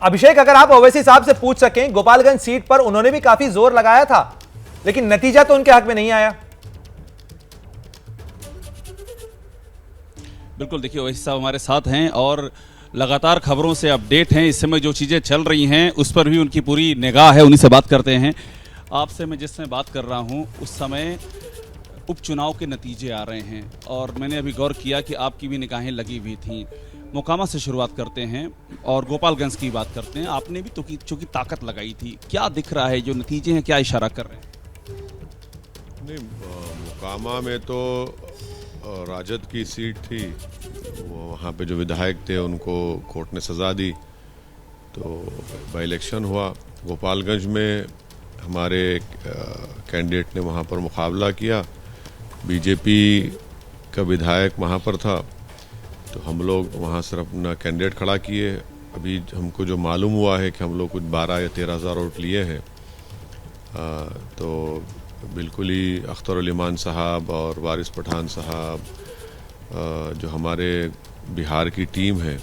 अभिषेक, अगर आप ओवैसी साहब से पूछ सकें, गोपालगंज सीट पर उन्होंने भी काफी जोर लगाया था, लेकिन नतीजा तो उनके हक में नहीं आया। बिल्कुल, देखिए ओवैसी साहब हमारे साथ हैं और लगातार खबरों से अपडेट हैं। इस समय जो चीज़ें चल रही हैं उस पर भी उनकी पूरी निगाह है, उन्हीं से बात करते हैं। आपसे मैं जिस समय बात कर रहा हूं उस समय उपचुनाव के नतीजे आ रहे हैं और मैंने अभी गौर किया कि आपकी भी निगाहें लगी हुई थीं। मोकामा से शुरुआत करते हैं और गोपालगंज की बात करते हैं। आपने भी तो चूंकि ताकत लगाई थी, क्या दिख रहा है, जो नतीजे हैं क्या इशारा कर रहे हैं? नहीं, मोकामा में तो राजद की सीट थी, वहाँ पे जो विधायक थे उनको कोर्ट ने सज़ा दी, तो बाई इलेक्शन हुआ। गोपालगंज में हमारे कैंडिडेट ने वहाँ पर मुकाबला किया, बीजेपी का विधायक वहाँ पर था, तो हम लोग वहाँ सिर्फ अपना कैंडिडेट खड़ा किए। अभी हमको जो मालूम हुआ है कि हम लोग कुछ 12 या 13 हज़ार वोट लिए हैं, तो बिल्कुल ही अख्तर उल ईमान साहब और वारिस पठान साहब, जो हमारे बिहार की टीम है,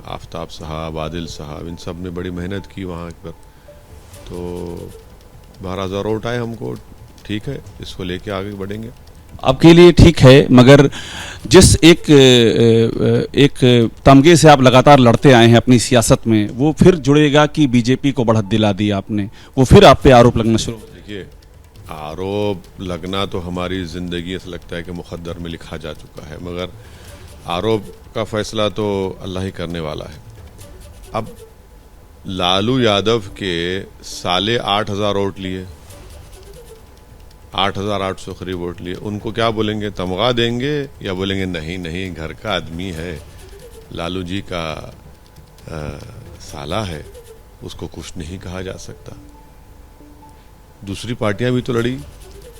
आफ्ताब साहब, आदिल साहब, इन सब ने बड़ी मेहनत की वहाँ पर, तो 12,000 वोट आए हमको। ठीक है, इसको लेके आगे बढ़ेंगे। आपके लिए ठीक है, मगर जिस एक तमगे से आप लगातार लड़ते आए हैं अपनी सियासत में, वो फिर जुड़ेगा कि बीजेपी को बढ़त दिला दी आपने, वो फिर आप पे आरोप लगना शुरू? देखिए, आरोप लगना तो हमारी ज़िंदगी ऐसा लगता है कि मुक़द्दर में लिखा जा चुका है, मगर आरोप का फैसला तो अल्लाह ही करने वाला है। अब लालू यादव के 8,500 वोट लिए, 8,800 करीब वोट लिए, उनको क्या बोलेंगे? तमगा देंगे या बोलेंगे नहीं नहीं घर का आदमी है, लालू जी का साला है, उसको कुछ नहीं कहा जा सकता। दूसरी पार्टियां भी तो लड़ी,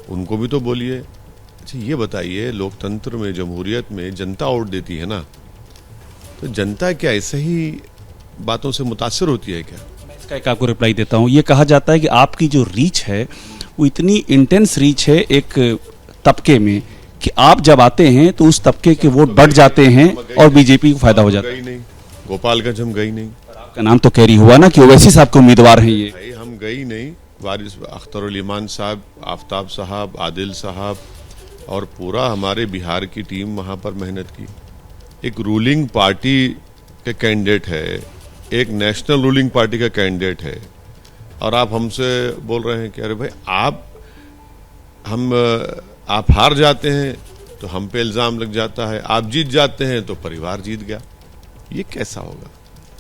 उनको भी तो बोलिए। अच्छा ये बताइए, लोकतंत्र में, जमहूरियत में जनता वोट देती है ना, तो जनता क्या ऐसे ही बातों से मुतासर होती है क्या? मैं इसका एक आपको रिप्लाई देता हूँ। ये कहा जाता है कि आपकी जो रीच है वो इतनी इंटेंस रीच है एक तबके में कि आप जब आते हैं तो उस तबके के वोट बढ़ जाते हैं और बीजेपी को फायदा हो जाता है। नहीं, गोपालगंज हम गई नहीं। आपका नाम तो कैरी हुआ ना कि ओवैसी साहब के उम्मीदवार हैं ये। हम गई नहीं, वारिस अख्तर उल ईमान साहब, आफ्ताब साहब, आदिल साहब और पूरा हमारे बिहार की टीम वहाँ पर मेहनत की। एक रूलिंग पार्टी के कैंडिडेट है, एक नेशनल रूलिंग पार्टी का कैंडिडेट है, और आप हमसे बोल रहे हैं कि अरे भाई आप हार जाते हैं तो हम पे इल्ज़ाम लग जाता है, आप जीत जाते हैं तो परिवार जीत गया। ये कैसा होगा?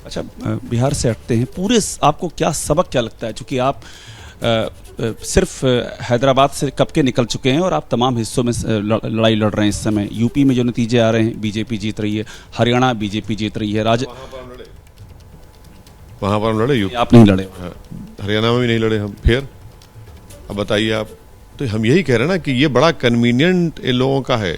अच्छा, बिहार से हटते हैं, पूरे आपको क्या सबक क्या लगता है, चूंकि आप सिर्फ हैदराबाद से कब के निकल चुके हैं और आप तमाम हिस्सों में लड़ाई लड़ रहे हैं इस समय। यूपी में जो नतीजे आ रहे हैं बीजेपी जीत रही है, हरियाणा बीजेपी जीत रही है, वहाँ पर हम लड़े, यूपी आप नहीं लड़े, हरियाणा में भी नहीं लड़े हम। फिर अब बताइए आप, तो हम यही कह रहे हैं ना कि ये बड़ा कन्वीनियंट इन लोगों का है,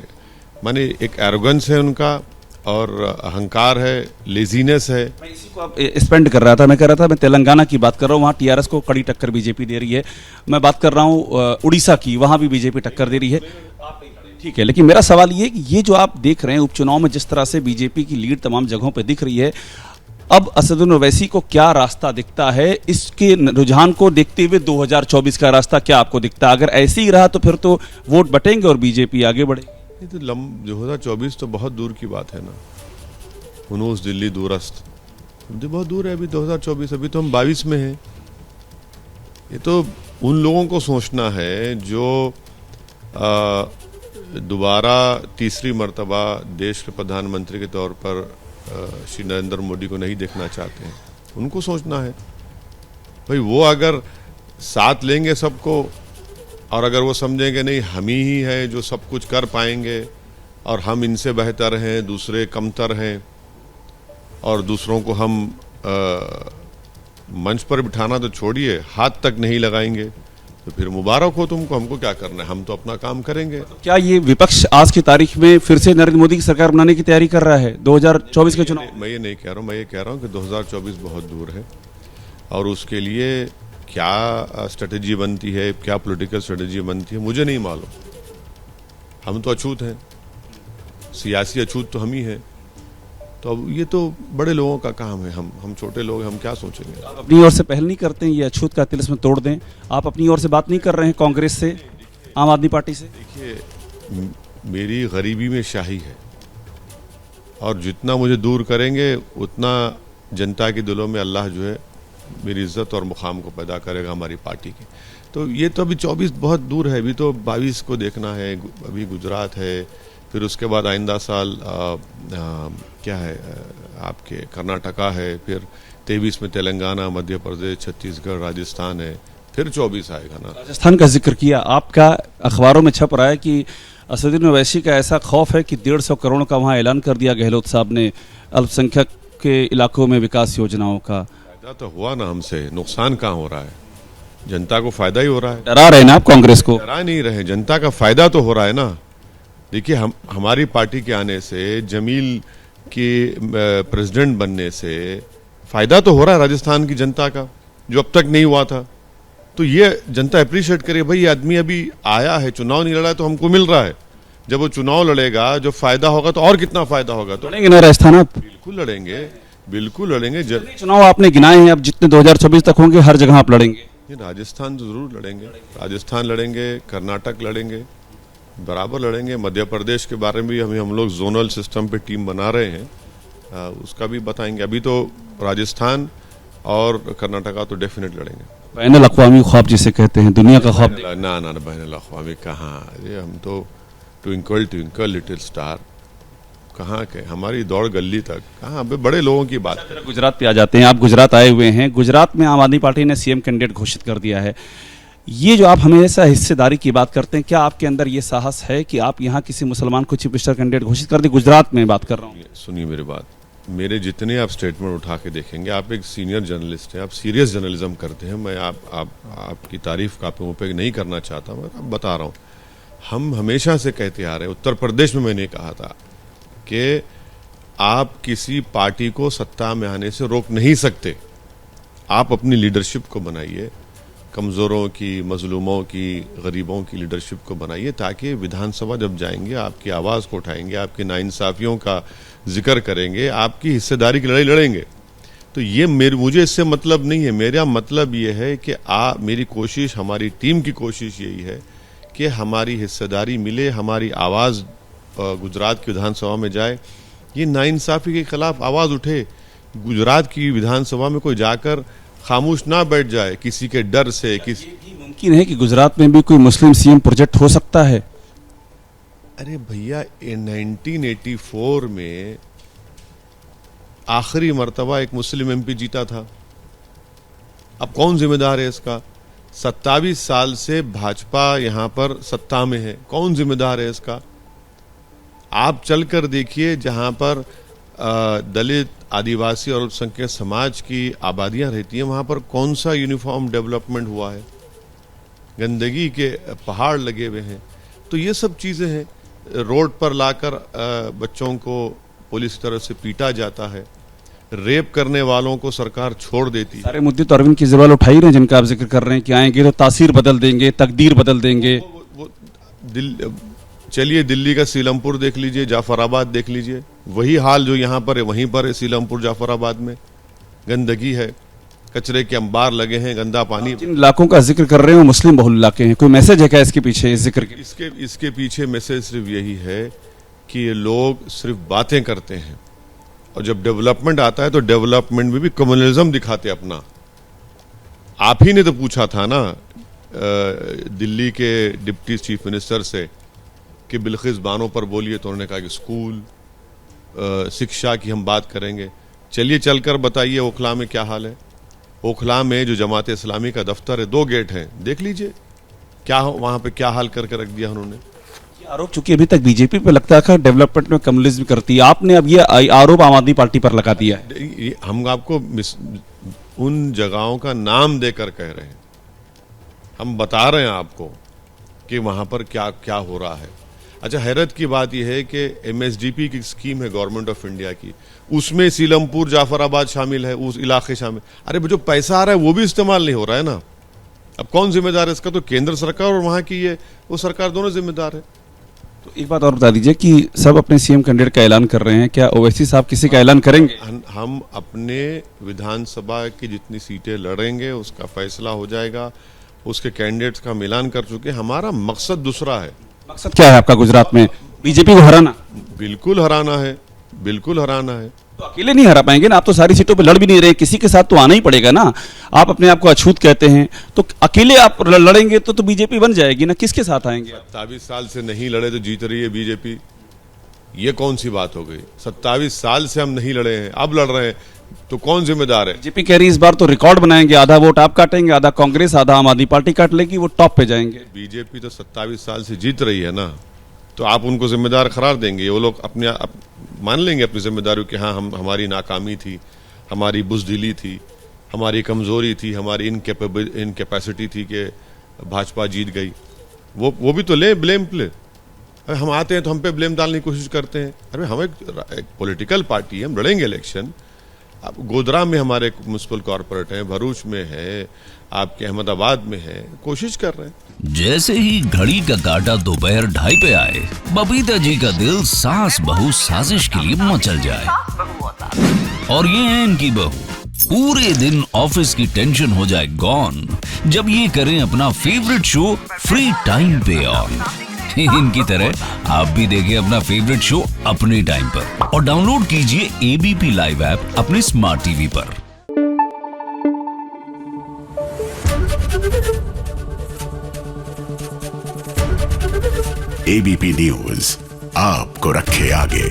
माने एक एरोगेंस है उनका और अहंकार है, लेजीनेस है। मैं इसी को आप स्पेंड कर रहा था, मैं कह रहा था, मैं तेलंगाना की बात कर रहा हूँ, वहाँ टीआरएस को कड़ी टक्कर बीजेपी दे रही है। मैं बात कर रहा हूँ उड़ीसा की, वहाँ भी बीजेपी टक्कर दे रही है। ठीक है, लेकिन मेरा सवाल ये कि ये जो आप देख रहे हैं उपचुनाव में जिस तरह से बीजेपी की लीड तमाम जगहों पर दिख रही है, अब असदुद्दीन ओवैसी को क्या रास्ता दिखता है? इसके रुझान को देखते हुए 2024 का रास्ता क्या आपको दिखता है? अगर ऐसे ही रहा तो फिर तो वोट बटेंगे और बीजेपी आगे बढ़ेगी। ये तो 2024 तो बहुत दूर की बात है ना, हुनूस दिल्ली दूरस्त, जो बहुत दूर है अभी 2024, अभी तो हम 22 में हैं। ये तो उन लोगों को सोचना है जो दोबारा तीसरी मर्तबा देश के प्रधानमंत्री के तौर पर श्री नरेंद्र मोदी को नहीं देखना चाहते हैं, उनको सोचना है भाई। वो अगर साथ लेंगे सबको और अगर वो समझेंगे नहीं हम ही है जो सब कुछ कर पाएंगे और हम इनसे बेहतर हैं, दूसरे कमतर हैं, और दूसरों को हम मंच पर बिठाना तो छोड़िए, हाथ तक नहीं लगाएंगे, तो फिर मुबारक हो तुमको, हमको क्या करना है, हम तो अपना काम करेंगे। क्या ये विपक्ष आज की तारीख में फिर से नरेंद्र मोदी की सरकार बनाने की तैयारी कर रहा है 2024 के चुनाव? मैं ये नहीं कह रहा हूँ, मैं ये कह रहा हूँ कि 2024 बहुत दूर है और उसके लिए क्या स्ट्रेटेजी बनती है, क्या पॉलिटिकल स्ट्रेटेजी बनती है, मुझे नहीं मालूम। हम तो अछूत हैं, सियासी अछूत तो हम ही हैं। तो अब ये तो बड़े लोगों का काम है, हम छोटे लोग हम क्या सोचेंगे। आप अपनी ओर से पहल नहीं करते हैं, ये अछूत का तिलिस्म तोड़ दें? आप अपनी ओर से बात नहीं कर रहे हैं कांग्रेस से, आम आदमी पार्टी से? देखिए, मेरी गरीबी में शाही है और जितना मुझे दूर करेंगे उतना जनता के दिलों में अल्लाह जो है मेरी इज्जत और मुकाम को पैदा करेगा हमारी पार्टी की। तो ये तो अभी 24 बहुत दूर है, अभी तो 22 को देखना है, अभी गुजरात है, फिर उसके बाद आइंदा साल क्या है आपके कर्नाटका है, फिर 23 में तेलंगाना, मध्य प्रदेश, छत्तीसगढ़, राजस्थान है, फिर 24 आएगा ना। राजस्थान का जिक्र किया, आपका अखबारों में छप रहा है कि असदुद्दीन ओवैसी का ऐसा खौफ है कि 150 करोड़ का वहाँ ऐलान कर दिया गहलोत साहब ने अल्पसंख्यक के इलाकों में विकास योजनाओं का। फायदा तो हुआ ना हमसे, नुकसान कहाँ हो रहा है? जनता को फायदा ही हो रहा है। डरा रहे ना आप कांग्रेस को? डरा नहीं रहे, जनता का फायदा तो हो रहा है ना। देखिए, हमारी पार्टी के आने से, जमील के प्रेसिडेंट बनने से फायदा तो हो रहा है राजस्थान की जनता का, जो अब तक नहीं हुआ था। तो ये जनता अप्रिशिएट करे, भाई ये आदमी अभी आया है, चुनाव नहीं लड़ा है तो हमको मिल रहा है। जब वो चुनाव लड़ेगा, जो फायदा होगा तो और कितना फायदा होगा। तो लड़ेंगे ना राजस्थान आप? बिल्कुल लड़ेंगे, बिल्कुल लड़ेंगे। चुनाव आपने गिनाए हैं, अब जितने 2024 तक होंगे हर जगह आप लड़ेंगे? राजस्थान तो जरूर लड़ेंगे, राजस्थान लड़ेंगे, कर्नाटक लड़ेंगे, बराबर लड़ेंगे। मध्य प्रदेश के बारे में भी हम लोग जोनल सिस्टम पे टीम बना रहे हैं, उसका भी बताएंगे। अभी तो राजस्थान और कर्नाटका तो डेफिनेट लड़ेंगे। बैनुल अक़वामी ख्वाब जिसे कहते हैं, दुनिया का ख्वाब। ना ना बैनुल अक़वामी कहाँ, अरे हम तो ट्विंकल ट्विंकल लिटिल स्टार, कहाँ के, हमारी दौड़ गली तक कहाँ, बड़े लोगों की बात है। गुजरात पे आ जाते हैं, आप गुजरात आए हुए हैं। गुजरात में आम आदमी पार्टी ने सीएम कैंडिडेट घोषित कर दिया है। ये जो आप हमेशा हिस्सेदारी की बात करते हैं, क्या आपके अंदर ये साहस है कि आप यहाँ किसी मुसलमान को चीफ मिनिस्टर कैंडिडेट घोषित कर दें? गुजरात में बात कर रहा हूँ। सुनिए मेरी बात, मेरे जितने आप स्टेटमेंट उठा के देखेंगे, आप एक सीनियर जर्नलिस्ट हैं, आप सीरियस जर्नलिज्म करते हैं। मैं आपकी तारीफ आप मुँह पे नहीं करना चाहता, मैं आप बता रहा हूँ। हम हमेशा से कहते आ रहे हैं, उत्तर प्रदेश में मैंने कहा था कि आप किसी पार्टी को सत्ता में आने से रोक नहीं सकते। आप अपनी लीडरशिप को बनाइए, कमज़ोरों की, मजलूमों की, गरीबों की लीडरशिप को बनाइए, ताकि विधानसभा जब जाएंगे आपकी आवाज़ को उठाएंगे, आपकी नाइंसाफ़ियों का जिक्र करेंगे, आपकी हिस्सेदारी की लड़ाई लड़ेंगे। तो ये मुझे इससे मतलब नहीं है। मेरा मतलब ये है कि मेरी कोशिश, हमारी टीम की कोशिश यही है कि हमारी हिस्सेदारी मिले, हमारी आवाज़ गुजरात की विधानसभा में जाए, ये नाइंसाफ़ी के खिलाफ आवाज़ उठे। गुजरात की विधानसभा में कोई जाकर खामोश ना बैठ जाए किसी के डर से। मुमकिन है कि गुजरात में भी कोई मुस्लिम सीएम प्रोजेक्ट हो सकता है? अरे भैया, 1984 में आखिरी मर्तबा एक मुस्लिम एमपी जीता था। अब कौन जिम्मेदार है इसका? 27 साल से भाजपा यहाँ पर सत्ता में है, कौन जिम्मेदार है इसका? आप चलकर देखिए, जहाँ पर दलित, आदिवासी और अल्पसंख्यक समाज की आबादियां रहती हैं, वहाँ पर कौन सा यूनिफॉर्म डेवलपमेंट हुआ है? गंदगी के पहाड़ लगे हुए हैं। तो ये सब चीज़ें हैं। रोड पर लाकर बच्चों को पुलिस की तरफ से पीटा जाता है, रेप करने वालों को सरकार छोड़ देती है। सारे मुद्दे तो अरविंद केजरीवाल उठा ही रहे हैं, जिनका आप जिक्र कर रहे हैं कि आएंगे तो तासीर बदल देंगे, तकदीर बदल देंगे। चलिए दिल्ली का सीलमपुर देख लीजिए, जाफराबाद देख लीजिए, वही हाल जो यहाँ पर है वहीं पर है। सीलमपुर, जाफराबाद में गंदगी है, कचरे के अंबार लगे हैं, गंदा पानी। जिन इलाकों का जिक्र कर रहे हैं वो मुस्लिम बहुल इलाके हैं, कोई मैसेज है क्या इसके पीछे, इस जिक्र के? इसके पीछे मैसेज सिर्फ यही है कि ये लोग सिर्फ बातें करते हैं, और जब डेवलपमेंट आता है तो डेवलपमेंट में भी कम्युनलिज्म दिखाते अपना। आप ही ने तो पूछा था ना दिल्ली के डिप्टी चीफ मिनिस्टर से कि बिल्किस बानो पर बोलिए, तो उन्होंने कहा कि स्कूल, शिक्षा की हम बात करेंगे। चलिए चलकर बताइए ओखला में क्या हाल है। ओखला में जो जमात इस्लामी का दफ्तर है, 2 गेट हैं, देख लीजिए क्या वहां पे क्या हाल करके रख दिया उन्होंने। आरोप चूंकि अभी तक बीजेपी पे लगता था डेवलपमेंट में कम्युनिज्म करती है, आपने अब ये आरोप आम आदमी पार्टी पर लगा दिया है। हम आपको उन जगहों का नाम देकर कह रहे हैं, हम बता रहे हैं आपको कि वहां पर क्या क्या हो रहा है। अच्छा, हैरत की बात यह है कि MSDP की स्कीम है गवर्नमेंट ऑफ इंडिया की, उसमें सीलमपुर, जाफराबाद शामिल है, उस इलाके शामिल। अरे जो पैसा आ रहा है वो भी इस्तेमाल नहीं हो रहा है ना। अब कौन जिम्मेदार है इसका? तो केंद्र सरकार और वहां की वो सरकार दोनों जिम्मेदार है। तो एक बात और बता दीजिए कि सब अपने सीएम कैंडिडेट का ऐलान कर रहे हैं, क्या ओवैसी साहब किसी का ऐलान करेंगे? हम अपने विधानसभा की जितनी सीटें लड़ेंगे उसका फैसला हो जाएगा, उसके कैंडिडेट्स का मिलान कर चुके। हमारा मकसद दूसरा है। मकसद क्या है आपका गुजरात में? बीजेपी को हराना? बिल्कुल हराना है, बिल्कुल हराना है। तो अकेले नहीं हरा पाएंगे ना, आप तो सारी सीटों पे लड़ भी नहीं रहे, किसी के साथ तो आना ही पड़ेगा ना। आप अपने आप को अछूत कहते हैं, तो अकेले आप लड़ेंगे तो बीजेपी बन जाएगी ना, किसके साथ आएंगे? 27 साल से नहीं लड़े तो जीत रही है बीजेपी, ये कौन सी बात हो गई? 27 साल से हम नहीं लड़े हैं, अब लड़ रहे हैं, तो कौन जिम्मेदार है? बीजेपी कह रही है इस बार तो रिकॉर्ड बनाएंगे, आधा वोट आप काटेंगे, आधा कांग्रेस, आधा आम आदमी पार्टी काट लेगी, वो टॉप पे जाएंगे। बीजेपी तो 27 साल से जीत रही है ना, तो आप उनको जिम्मेदार करार देंगे? वो लोग अपने मान लेंगे अपनी जिम्मेदारी कि हाँ हमारी नाकामी थी, हमारी बुज़दिली थी, हमारी कमजोरी थी, हमारी इनकैपेसिटी थी कि भाजपा जीत गई। वो भी तो ले ब्लेम प्ले। अरे हम आते हैं तो हम पे ब्लेम डालने की कोशिश करते हैं। अरे हम एक पॉलिटिकल पार्टी है, हम लड़ेंगे इलेक्शन। अब गोधरा में हमारे म्युनिसिपल कॉर्पोरेट हैं, भरूच में है, आपके अहमदाबाद में है, कोशिश कर रहे हैं। जैसे ही घड़ी का काटा दोपहर 2:30 पे आए, बबीता जी का दिल सास बहू साजिश के लिए मचल जाए। और ये है इनकी बहू, पूरे दिन ऑफिस की टेंशन हो जाए गॉन जब ये करें अपना फेवरेट शो फ्री टाइम पे ऑन। इनकी तरह आप भी देखिए अपना फेवरेट शो अपने टाइम पर और डाउनलोड कीजिए एबीपी लाइव ऐप अपने स्मार्ट टीवी पर। एबीपी न्यूज आपको रखे आगे।